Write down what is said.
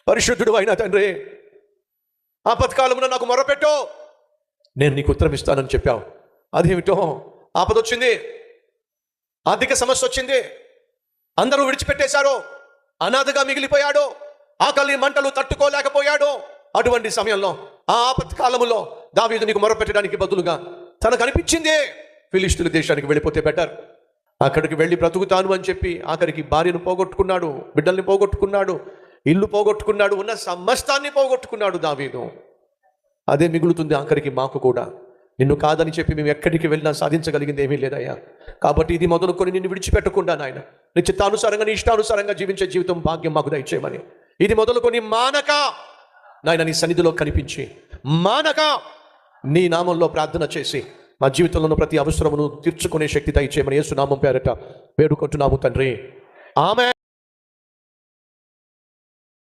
పరిశుద్ధుడు అయిన తండ్రి, ఆపత్కాలంలో నాకు మొరపెట్టు, నేను నీకు ఉత్తరం ఇస్తానని చెప్పావు. అదేమిటో, ఆపద వచ్చింది, ఆర్థిక సమస్య వచ్చింది, అందరూ విడిచిపెట్టేశారు, అనాథగా మిగిలిపోయాడు, ఆకలి మంటలు తట్టుకోలేకపోయాడు. అటువంటి సమయంలో ఆ ఆపత్కాలములో దావీదు నీకు మొరపెట్టడానికి బదులుగా తనకు అనిపించింది ఫిలిష్తీయుల దేశానికి వెళ్ళిపోతే బెటర్, అక్కడికి వెళ్ళి బ్రతుకుతాను అని చెప్పి ఆఖరికి భార్యను పోగొట్టుకున్నాడు, బిడ్డల్ని పోగొట్టుకున్నాడు, ఇల్లు పోగొట్టుకున్నాడు, ఉన్న సమస్తాన్ని పోగొట్టుకున్నాడు దావీదు. అదే మిగులుతుంది ఆఖరికి మాకు కూడా. నిన్ను కాదని చెప్పి మేము ఎక్కడికి వెళ్ళినా సాధించగలిగింది ఏమీ లేదయ్యా. కాబట్టి ఇది మొదలుకొని నిన్ను విడిచిపెట్టకుండా నాయన, నీ చిత్తానుసారంగా నీ ఇష్టానుసారంగా జీవించే జీవితం భాగ్యం మాకు దయచేయమని, ఇది మొదలుకొని మానక నాయన నీ సన్నిధిలో కనిపించి మానక నీ నామంలో ప్రార్థన చేసి మా జీవితంలో ప్రతి అవసరమును తీర్చుకునే శక్తి దయచేయమని యేసు నామం పేరట వేడుకుంటున్నాము తండ్రి, ఆమేన్.